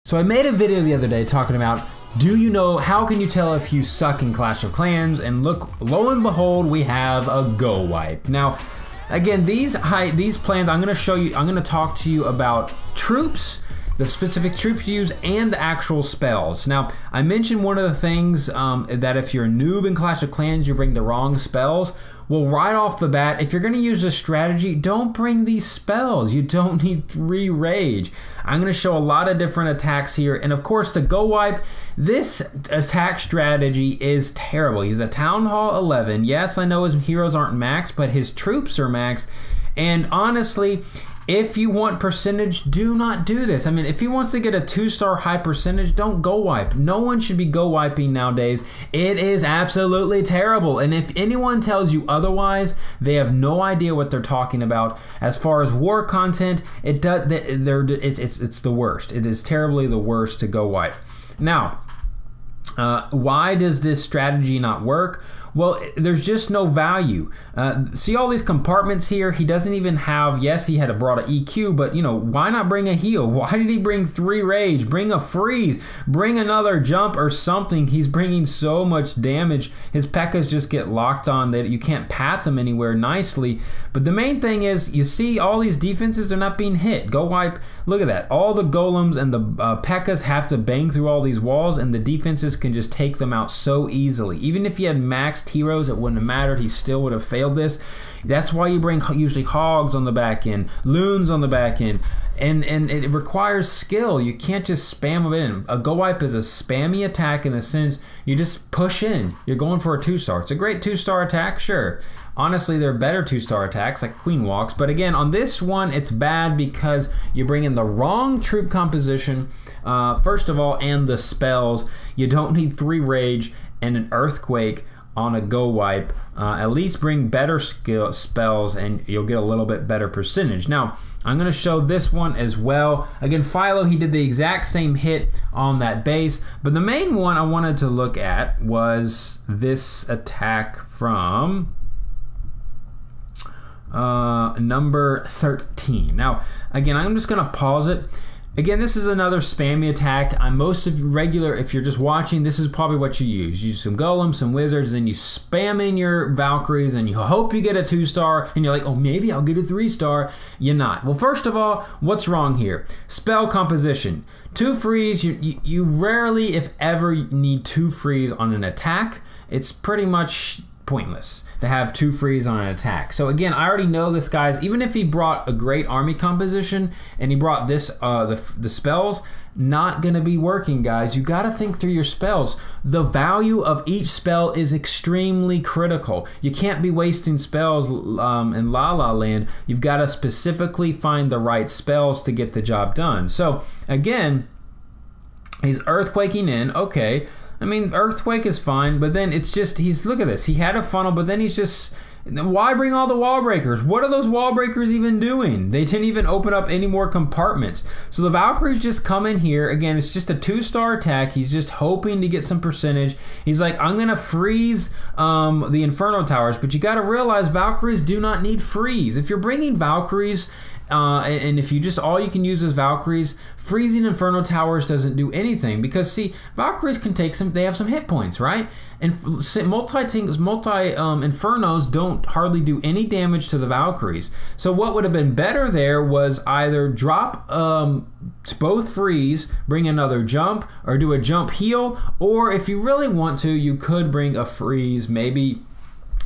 So I made a video the other day talking about, do you know, how can you tell if you suck in Clash of Clans? And look, lo and behold, we have a GoWipe. Now, again, these plans, I'm gonna show you, I'm gonna talk to you about troops, the specific troops you use, and the actual spells. Now, I mentioned one of the things that if you're a noob in Clash of Clans, you bring the wrong spells. Well, right off the bat, if you're gonna use this strategy, don't bring these spells. You don't need 3 rage. I'm gonna show a lot of different attacks here, and of course the GoWipe, this attack strategy is terrible. He's a Town Hall 11. Yes, I know his heroes aren't max, but his troops are max, and honestly, if you want percentage, do not do this. I mean, if he wants to get a 2-star high percentage, don't GoWipe. No one should be GoWiping nowadays. It is absolutely terrible. And if anyone tells you otherwise, they have no idea what they're talking about. As far as war content, it's the worst. It is terribly the worst to GoWipe. Now, why does this strategy not work? Well, there's just no value. See all these compartments here? He doesn't even have, yes, he had brought an EQ, but you know, why not bring a heal? Why did he bring 3 rage? Bring a freeze, bring another jump or something. He's bringing so much damage. His P.E.K.K.A.s just get locked on that you can't path them anywhere nicely. But the main thing is, you see all these defenses are not being hit. GoWipe, look at that. All the golems and the P.E.K.K.A.s have to bang through all these walls, and the defenses can just take them out so easily. Even if he had maxed heroes, it wouldn't have mattered. He still would have failed this. That's why you bring usually hogs on the back end, loons on the back end, and it requires skill. You can't just spam them in. A GoWipe is a spammy attack in the sense you just push in. You're going for a 2-star. It's a great 2-star attack, sure. Honestly, there are better 2-star attacks like Queen Walks, but again, on this one, it's bad because you bring in the wrong troop composition, first of all, and the spells. You don't need 3 rage and an earthquake on a GoWipe. At least bring better spells and you'll get a little bit better percentage. Now, I'm gonna show this one as well. Again, Philo, he did the exact same hit on that base, but the main one I wanted to look at was this attack from number 13. Now, again, I'm just gonna pause it. Again, this is another spammy attack. If you're just watching, this is probably what you use. You use some golems, some wizards, and you spam in your Valkyries, and you hope you get a 2-star, and you're like, oh, maybe I'll get a 3-star. You're not. Well, first of all, what's wrong here? Spell composition. 2 freeze, you rarely, if ever, need 2 freeze on an attack. It's pretty much pointless to have 2 freeze on an attack. So again, I already know this guy's, even if he brought a great army composition and he brought this the spells, not gonna be working, guys. You gotta think through your spells. The value of each spell is extremely critical. You can't be wasting spells in La La Land. You've gotta specifically find the right spells to get the job done. So again, he's earthquaking in, okay. I mean, Earthquake is fine, but then it's just, look at this. He had a funnel, but then he's just, why bring all the wall breakers? What are those wall breakers even doing? They didn't even open up any more compartments. So the Valkyries just come in here. Again, it's just a 2-star attack. He's just hoping to get some percentage. He's like, I'm going to freeze the Inferno Towers, but you got to realize Valkyries do not need freeze. If you're bringing Valkyries, and if you just, all you can use is Valkyries, freezing Inferno Towers doesn't do anything, because see, Valkyries can take some, they have some hit points, right? And Infernos don't hardly do any damage to the Valkyries. So what would have been better there was either drop both freeze, bring another jump, or do a jump heal, or if you really want to, you could bring a freeze, maybe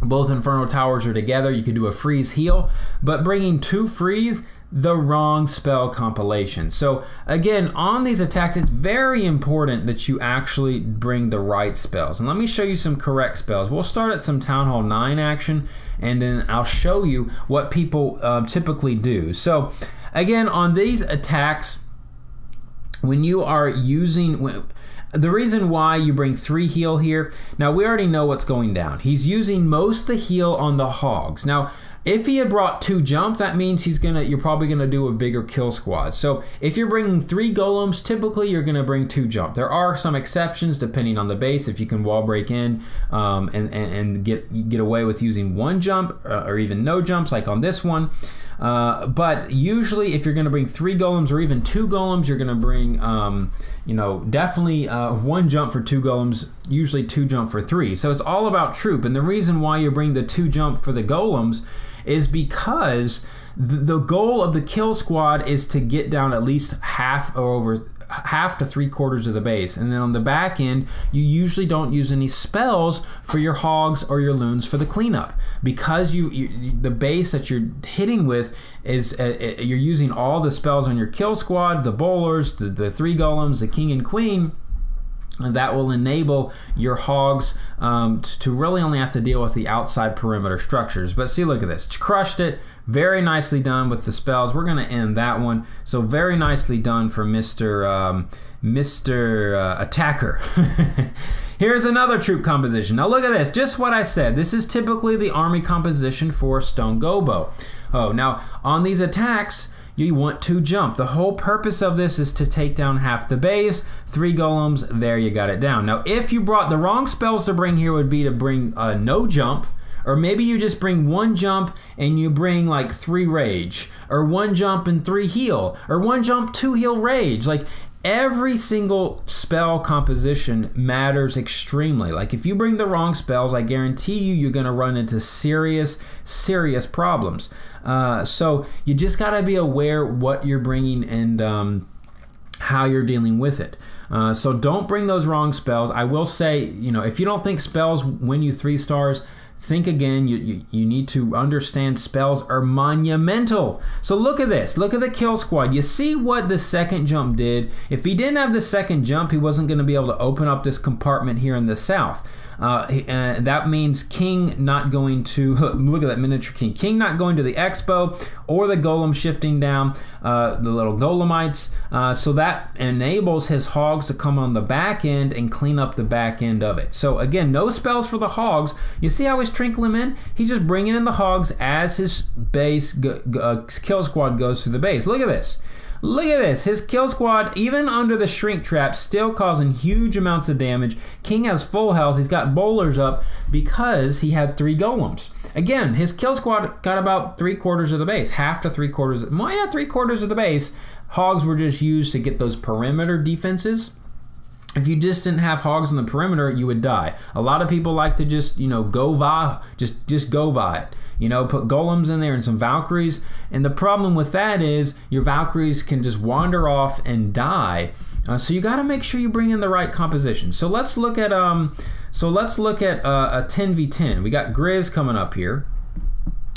both Inferno Towers are together, you could do a freeze heal, but bringing 2 freeze, the wrong spell compilation. So again, on these attacks, it's very important that you actually bring the right spells. And let me show you some correct spells. We'll start at some Town Hall 9 action, and then I'll show you what people typically do. So again, on these attacks, when you are using, The reason why you bring 3 heal here, now we already know what's going down. He's using most of the heal on the hogs. Now, if he had brought 2 jump, that means you're probably gonna do a bigger kill squad. So if you're bringing 3 golems, typically you're gonna bring 2 jump. There are some exceptions depending on the base. If you can wall break in and get away with using 1 jump or even no jumps, like on this one. But usually, if you're gonna bring 3 golems or even 2 golems, you're gonna bring, you know, definitely 1 jump for 2 golems, usually 2 jump for 3. So it's all about troop, and the reason why you bring the 2 jump for the golems is because the goal of the kill squad is to get down at least half to 3/4 of the base, and then on the back end you usually don't use any spells for your hogs or your loons for the cleanup, because the base that you're hitting with is you're using all the spells on your kill squad, the bowlers, the 3 golems, the king and queen. And that will enable your hogs to really only have to deal with the outside perimeter structures. But see, look at this. Crushed it. Very nicely done with the spells. We're going to end that one. So very nicely done for Mr. Attacker. Here's another troop composition. Now look at this. Just what I said. This is typically the army composition for Stone Gobo. Oh, now on these attacks, you want 2 jump. The whole purpose of this is to take down half the base. 3 golems, there you got it down. Now, if you brought the wrong spells to bring here would be to bring no jump, or maybe you just bring 1 jump and you bring like 3 rage, or 1 jump and 3 heal, or 1 jump, 2 heal rage. Like, every single spell composition matters extremely. Like, if you bring the wrong spells, I guarantee you're gonna run into serious problems. So you just gotta be aware what you're bringing and how you're dealing with it. So don't bring those wrong spells. I will say, you know, if you don't think spells win you 3 stars, think again. You need to understand spells are monumental. So look at this. Look at the kill squad. You see what the second jump did? If he didn't have the second jump, he wasn't going to be able to open up this compartment here in the south. That means King not going to, look at that miniature King. King not going to the expo or the golem shifting down, the little golemites. So that enables his hogs to come on the back end and clean up the back end of it. So again, no spells for the hogs. You see how he's trickling them in? He's just bringing in the hogs as his base kill squad goes through the base. Look at this. Look at this. His kill squad, even under the shrink trap, still causing huge amounts of damage. King has full health. He's got bowlers up because he had 3 golems. Again, his kill squad got about 3/4 of the base, half to 3/4. Well, yeah, 3/4 of the base. Hogs were just used to get those perimeter defenses. If you just didn't have hogs on the perimeter, you would die. A lot of people like to just, you know, just go vi it. You know, put golems in there and some Valkyries. And the problem with that is your Valkyries can just wander off and die. So you got to make sure you bring in the right composition. So let's look at a 10v10. We got Grizz coming up here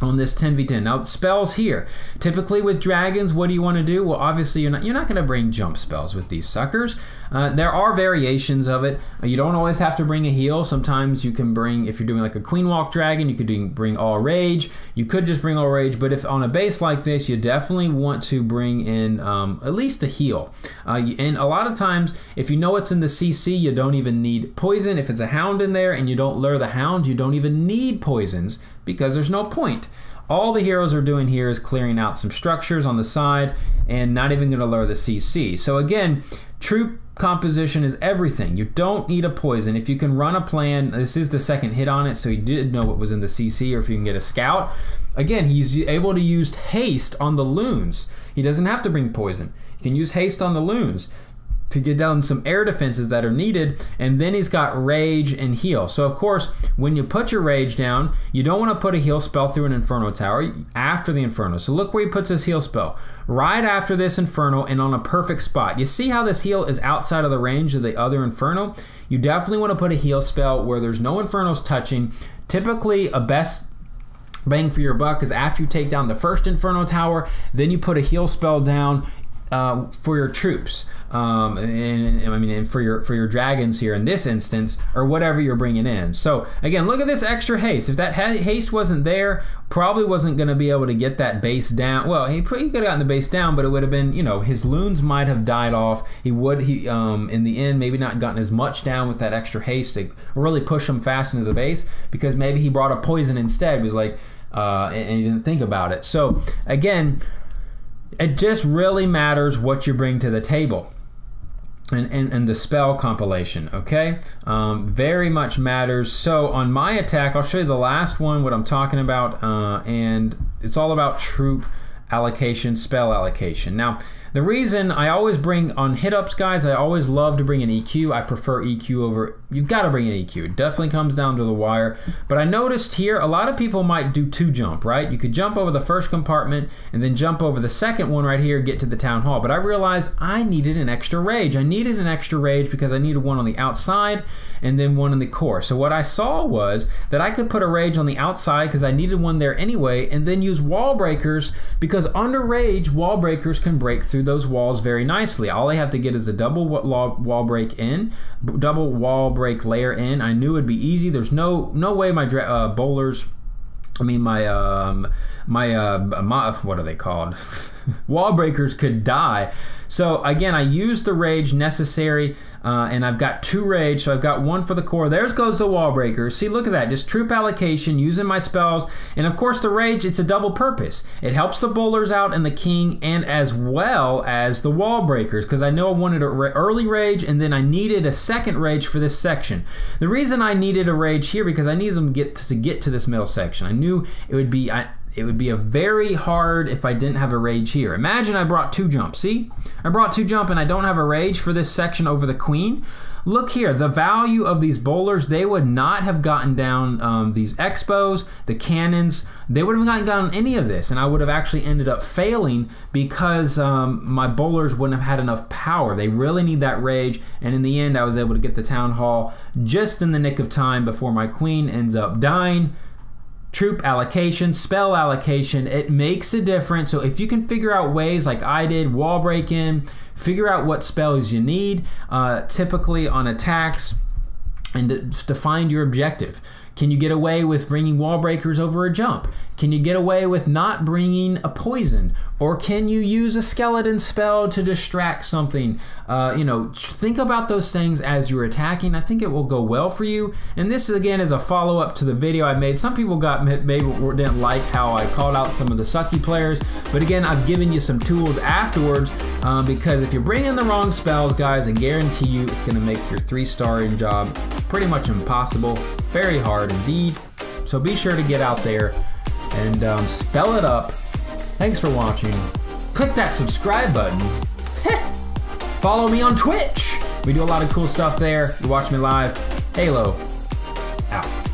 on this 10v10. Now spells here. Typically with dragons, what do you want to do? Well, obviously you're not going to bring jump spells with these suckers. There are variations of it. You don't always have to bring a heal. Sometimes you can bring, if you're doing like a Queen Walk Dragon, you could bring all rage. You could just bring all rage, but if on a base like this, you definitely want to bring in at least a heal. And a lot of times, if you know what's in the CC, you don't even need poison. If it's a hound in there and you don't lure the hound, you don't even need poisons because there's no point. All the heroes are doing here is clearing out some structures on the side and not even going to lure the CC. So again, troop composition is everything. You don't need a poison. If you can run a plan, this is the second hit on it, so he did know what was in the CC, or if you can get a scout. Again, he's able to use haste on the loons. He doesn't have to bring poison. He can use haste on the loons to get down some air defenses that are needed, and then he's got rage and heal. So of course, when you put your rage down, you don't want to put a heal spell through an Inferno Tower after the Inferno. So look where he puts his heal spell. Right after this Inferno and on a perfect spot. You see how this heal is outside of the range of the other Inferno? You definitely want to put a heal spell where there's no Infernos touching. Typically, a best bang for your buck is after you take down the first Inferno Tower, then you put a heal spell down for your troops, and for your dragons here in this instance, or whatever you're bringing in. So again, look at this extra haste. If that haste wasn't there, probably wasn't going to be able to get that base down. Well, he could have gotten the base down, but it would have been, you know, his loons might have died off. He in the end maybe not gotten as much down with that extra haste to really push him fast into the base, because maybe he brought a poison instead. He was like, and he didn't think about it. So again, it just really matters what you bring to the table. And the spell compilation, okay? Very much matters. So on my attack, I'll show you the last one, what I'm talking about, and it's all about troop allocation, spell allocation. Now, the reason I always bring on hit-ups, guys, I always love to bring an EQ. I prefer EQ over, you've got to bring an EQ. It definitely comes down to the wire. But I noticed here, a lot of people might do 2 jump, right? You could jump over the first compartment and then jump over the second one right here, get to the town hall. But I realized I needed an extra rage. I needed an extra rage because I needed one on the outside and then one in the core. So what I saw was that I could put a rage on the outside because I needed one there anyway, and then use wall breakers, because under rage, wall breakers can break through those walls very nicely. All I have to get is a double wall break layer in. I knew it'd be easy. There's no way my bowlers, I mean my what are they called? Wall breakers could die. So again, I used the rage necessary, and I've got 2 rage, so I've got 1 for the core. There goes the wall breaker. See, look at that, just troop allocation, using my spells, and of course the rage, it's a double purpose. It helps the bowlers out and the king, and as well as the wall breakers, because I know I wanted an early rage, and then I needed a second rage for this section. The reason I needed a rage here, because I needed them to get to this middle section. I knew it would be a very hard if I didn't have a rage here. Imagine I brought 2 jump. See? I brought 2 jump and I don't have a rage for this section over the queen. Look here, the value of these bowlers, they would not have gotten down these expos, the cannons, they wouldn't have gotten down any of this, and I would have actually ended up failing because my bowlers wouldn't have had enough power. They really need that rage, and in the end I was able to get the town hall just in the nick of time before my queen ends up dying. Troop allocation, spell allocation, it makes a difference. So if you can figure out ways like I did, wall break in, figure out what spells you need, typically on attacks, and to find your objective. Can you get away with bringing wall breakers over a jump? Can you get away with not bringing a poison? Or can you use a skeleton spell to distract something? You know, think about those things as you're attacking. I think it will go well for you. And this, again, is a follow-up to the video I made. Some people maybe didn't like how I called out some of the sucky players. But again, I've given you some tools afterwards, because if you're bringing the wrong spells, guys, I guarantee you it's going to make your 3-star job pretty much impossible. Very hard indeed. So be sure to get out there and spell it up. Thanks for watching. Click that subscribe button. Follow me on Twitch. We do a lot of cool stuff there. You watch me live. Halo out.